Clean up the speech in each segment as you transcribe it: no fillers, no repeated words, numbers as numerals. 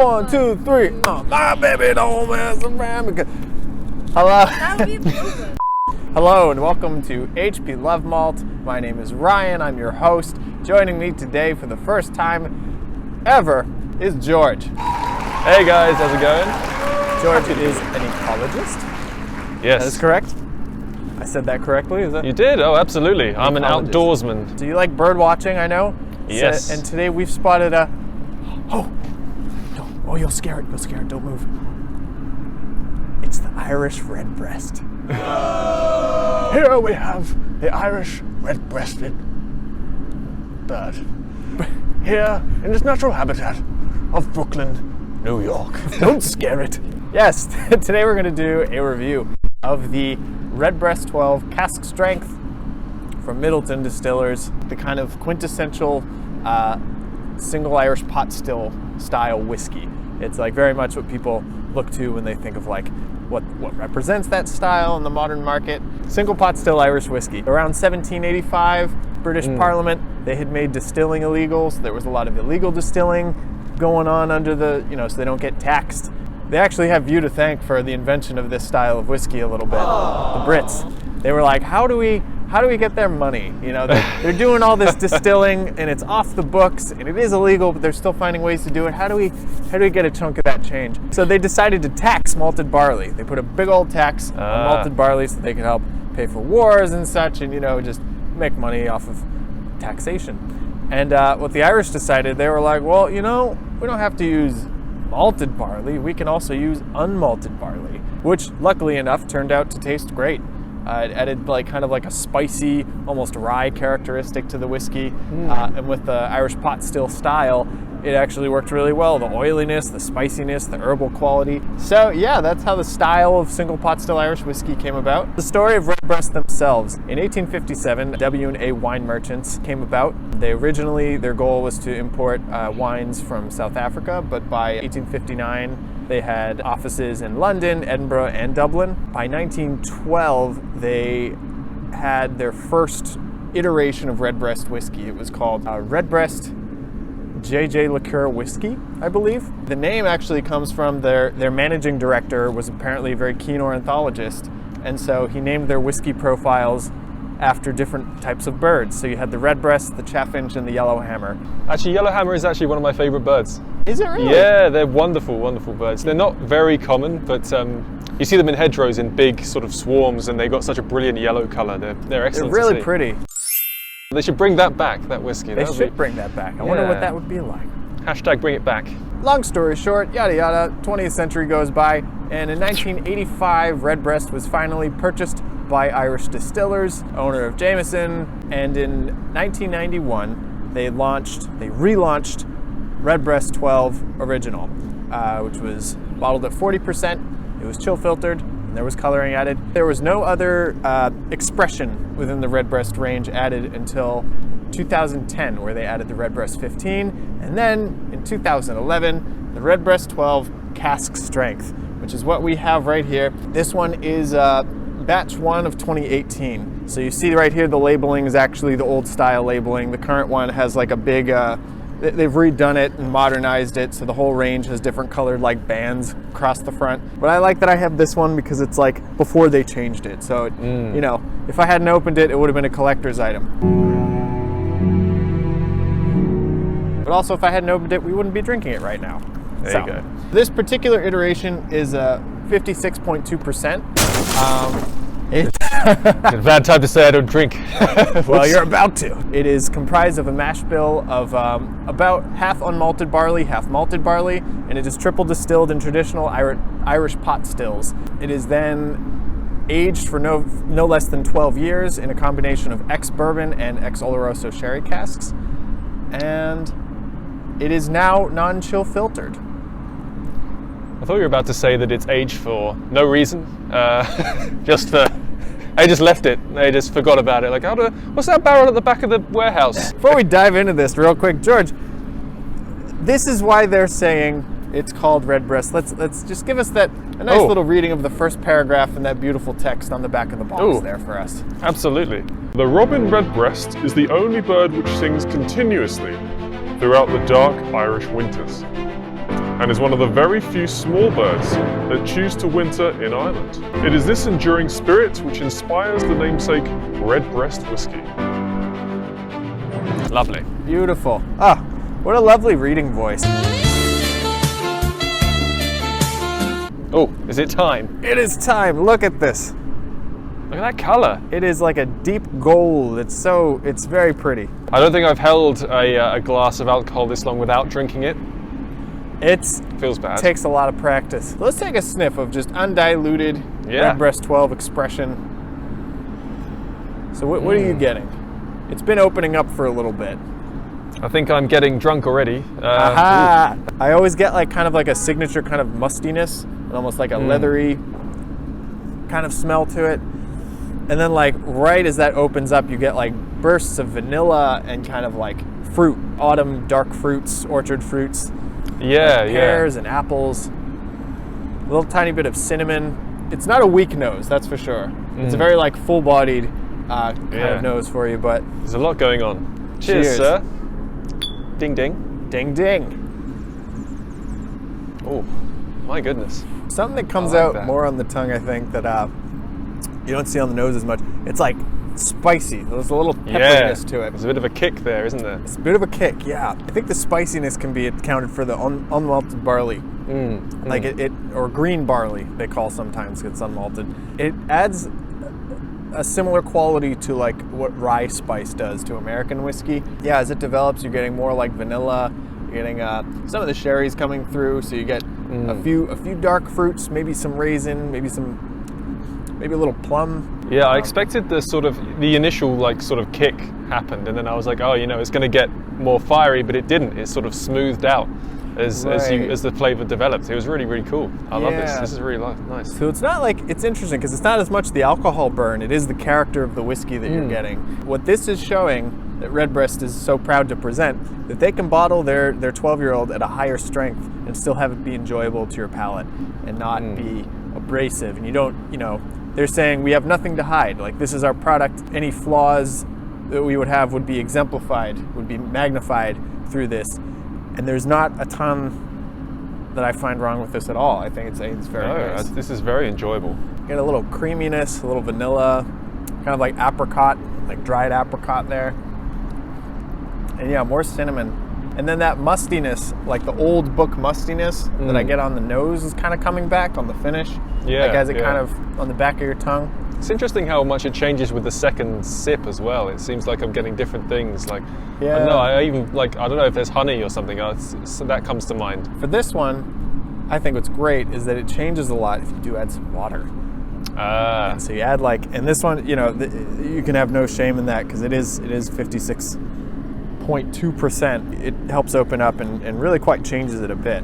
1, 2, 3. My baby don't mess around. Hello. Hello and welcome to HP Love Malt. My name is Ryan. I'm your host. Joining me today for the first time ever is George. Hey guys, how's it going? George is an ecologist. Yes. That is correct. I said that correctly, is that? You did? Oh, absolutely. I'm an outdoorsman. Do you like bird watching, I know? Yes. And today we've spotted a... Oh, you'll scare it. You'll scare it. Don't move. It's the Irish Redbreast. Here we have the Irish Red-breasted bird. Here in its natural habitat of Brooklyn, New York. Don't scare it. Yes, today we're going to do a review of the Redbreast 12 Cask Strength from Middleton Distillers, the kind of quintessential single Irish pot still style whiskey. It's like very much what people look to when they think of like what represents that style in the modern market. Single pot still Irish whiskey. Around 1785, British Parliament, they had made distilling illegal, so there was a lot of illegal distilling going on under the, so they don't get taxed. They actually have you to thank for the invention of this style of whiskey a little bit. The Brits. They were like, how do we get their money? They're doing all this distilling and it's off the books and it is illegal, but they're still finding ways to do it. How do we get a chunk of that change? So they decided to tax malted barley. They put a big old tax on malted barley so they could help pay for wars and such and, just make money off of taxation. And what the Irish decided, they were like, well, we don't have to use malted barley. We can also use unmalted barley, which luckily enough turned out to taste great. It added kind of like a spicy, almost rye characteristic to the whiskey. And with the Irish pot still style, it actually worked really well. The oiliness, the spiciness, the herbal quality. So yeah, that's how the style of single pot still Irish whiskey came about. The story of Redbreast themselves. In 1857, W&A wine merchants came about. Originally, their goal was to import wines from South Africa, but by 1859, they had offices in London, Edinburgh, and Dublin. By 1912, they had their first iteration of Redbreast whiskey. It was called Redbreast JJ Liqueur Whiskey, I believe. The name actually comes from their managing director was apparently a very keen ornithologist, and so he named their whiskey profiles after different types of birds. So you had the redbreast, the chaffinch, and the yellowhammer. Actually, yellowhammer is actually one of my favorite birds. Is it really? Yeah, they're wonderful, wonderful birds. They're not very common, but you see them in hedgerows in big sort of swarms, and they've got such a brilliant yellow color. They're excellent. They're really pretty. They should bring that back, that whiskey. They should bring that back. I wonder what that would be like. Hashtag bring it back. Long story short, yada yada, 20th century goes by, and in 1985, Redbreast was finally purchased by Irish distillers, owner of Jameson, and in 1991, they relaunched Redbreast 12 Original, which was bottled at 40%. It was chill filtered, and there was coloring added. There was no other expression within the Redbreast range added until 2010, where they added the Redbreast 15, and then in 2011, the Redbreast 12 Cask Strength, which is what we have right here. This one is batch 1 of 2018. So you see right here, the labeling is actually the old style labeling. The current one has like a big, they've redone it and modernized it, so the whole range has different colored like bands across the front. But I like that I have this one because it's like before they changed it. So, if I hadn't opened it, it would have been a collector's item. But also, if I hadn't opened it, we wouldn't be drinking it right now. There you go. This particular iteration is 56.2%. It's a bad time to say I don't drink. Well, you're about to. It is comprised of a mash bill of about half unmalted barley, half malted barley, and it is triple distilled in traditional Irish pot stills. It is then aged for no less than 12 years in a combination of ex-bourbon and ex-Oloroso sherry casks. And it is now non-chill filtered. I thought you were about to say that it's aged for no reason, I just left it. I just forgot about it. Like, what's that barrel at the back of the warehouse? Before we dive into this real quick, George, this is why they're saying it's called Redbreast. Let's just give us a nice little reading of the first paragraph and that beautiful text on the back of the box there for us. Absolutely. The robin redbreast is the only bird which sings continuously throughout the dark Irish winters. and is one of the very few small birds that choose to winter in Ireland. It is this enduring spirit which inspires the namesake Redbreast whiskey. Lovely. Beautiful. Ah, what a lovely reading voice. Oh, is it time? It is time. Look at this. Look at that colour. It is like a deep gold. It's very pretty. I don't think I've held a glass of alcohol this long without drinking it. Feels bad. Takes a lot of practice. Let's take a sniff of just undiluted Redbreast 12 expression. So what are you getting? It's been opening up for a little bit. I think I'm getting drunk already. Aha! I always get like kind of like a signature kind of mustiness, and almost like a leathery kind of smell to it. And then like right as that opens up, you get like bursts of vanilla and kind of like fruit, autumn dark fruits, orchard fruits. Yeah, like pears and apples. A little tiny bit of cinnamon. It's not a weak nose, that's for sure. It's a very like full-bodied kind of nose for you, but there's a lot going on. Cheers, sir. Ding ding. Ding ding. Oh, my goodness. Something that comes like out that. more on the tongue, I think, that you don't see on the nose as much. It's like spicy. There's a little pepperiness to it. There's a bit of a kick there, isn't there? It's a bit of a kick, yeah. I think the spiciness can be accounted for the unmalted barley. Like it, or green barley, they call sometimes, it's unmalted. It adds a similar quality to like what rye spice does to American whiskey. Yeah, as it develops, you're getting more like vanilla. You're getting some of the sherry's coming through, so you get a few dark fruits, maybe some raisin, maybe a little plum. Yeah, I expected the initial like sort of kick happened, and then I was like, oh, it's going to get more fiery, but it didn't. It sort of smoothed out as the flavor developed. It was really, really cool. I love this. This is really nice. So it's not like, it's interesting because it's not as much the alcohol burn, it is the character of the whiskey that you're getting. What this is showing, that Redbreast is so proud to present, that they can bottle their 12-year-old at a higher strength and still have it be enjoyable to your palate and not be abrasive. And you don't, they're saying we have nothing to hide. Like, this is our product. Any flaws that we would have would be exemplified, would be magnified through this. And there's not a ton that I find wrong with this at all. I think it's very nice. This is very enjoyable. Get a little creaminess, a little vanilla, kind of like apricot, like dried apricot there. And yeah, more cinnamon. And then that mustiness, like the old book mustiness that I get on the nose is kind of coming back on the finish. Yeah. Like as it kind of on the back of your tongue. It's interesting how much it changes with the second sip as well. It seems like I'm getting different things. Like, I don't know, I don't know if there's honey or something. So that comes to mind. For this one, I think what's great is that it changes a lot if you do add some water. And so you add and this one, you can have no shame in that because it is 56.2%. It helps open up and really quite changes it a bit.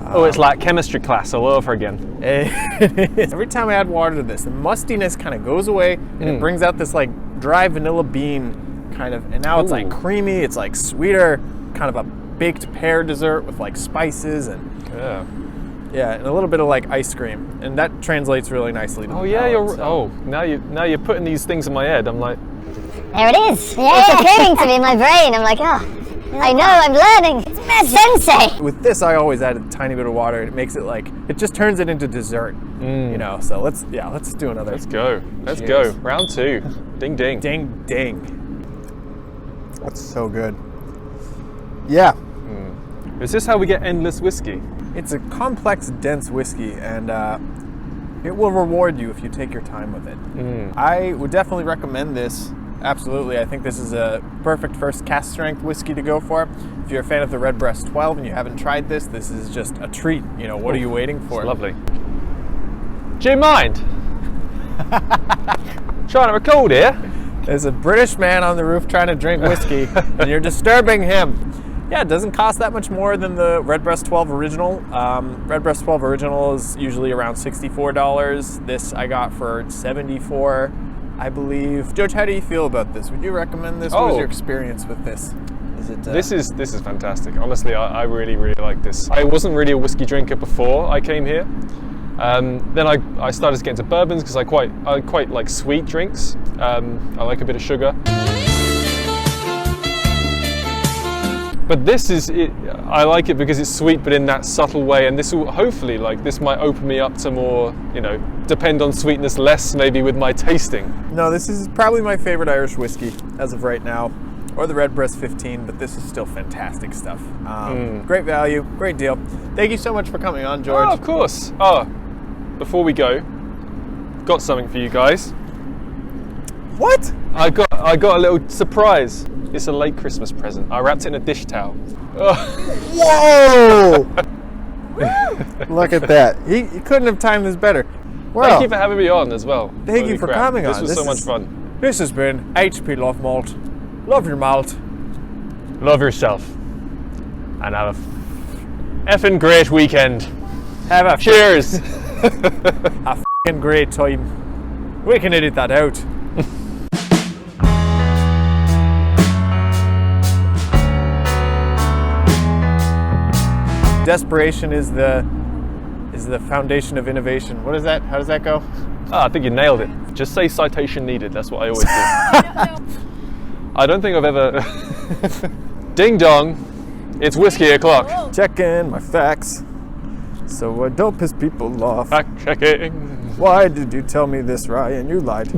It's like chemistry class all over again. Every time I add water to this, the mustiness kind of goes away and it brings out this like dry vanilla bean kind of, and now it's like creamy, it's like sweeter, kind of a baked pear dessert with like spices and and a little bit of like ice cream, and that translates really nicely to the palate, now you're putting these things in my head. I'm like, there it is. Yeah. It's appearing to me in my brain. I'm like, I know, I'm learning. It's sensei. With this, I always add a tiny bit of water. It makes it it just turns it into dessert. So let's do another. Let's go. Let's Cheers. go. Round 2. Ding ding. Ding ding. That's so good. Yeah. Is this how we get endless whiskey? It's a complex, dense whiskey, and it will reward you if you take your time with it. I would definitely recommend this. Absolutely. I think this is a perfect first cask strength whiskey to go for. If you're a fan of the Redbreast 12 and you haven't tried this, this is just a treat. What are you waiting for? It's lovely. Do you mind? Trying to record here. There's a British man on the roof trying to drink whiskey, and you're disturbing him. Yeah, it doesn't cost that much more than the Redbreast 12 Original. Redbreast 12 Original is usually around $64. This I got for $74, I believe. George, how do you feel about this? Would you recommend this? What was your experience with this? Is it? This is fantastic. Honestly, I really, really like this. I wasn't really a whiskey drinker before I came here. Then I started to get into bourbons because I quite like sweet drinks. I like a bit of sugar. But this is, I like it because it's sweet, but in that subtle way. And this will hopefully, like, this might open me up to more, you know, depend on sweetness less maybe with my tasting. No, this is probably my favorite Irish whiskey as of right now, or the Redbreast 15, but this is still fantastic stuff. Great value, great deal. Thank you so much for coming on, George. Oh, of course. Oh, before we go, got something for you guys. What? I got a little surprise. It's a late Christmas present. I wrapped it in a dish towel. Whoa! Look at that. He couldn't have timed this better. Well, thank you for having me on as well. Thank you for coming on. This was so much fun. This has been HP Love Malt. Love your malt. Love yourself. And have a effing great weekend. Have a Cheers. a f***ing great time. We can edit that out. Desperation is the foundation of innovation. What is that? How does that go? Oh, I think you nailed it. Just say citation needed. That's what I always do. I don't think I've ever... Ding dong. It's whiskey o'clock. Check in my facts so I don't piss people off. Fact checking. Why did you tell me this, Ryan? You lied.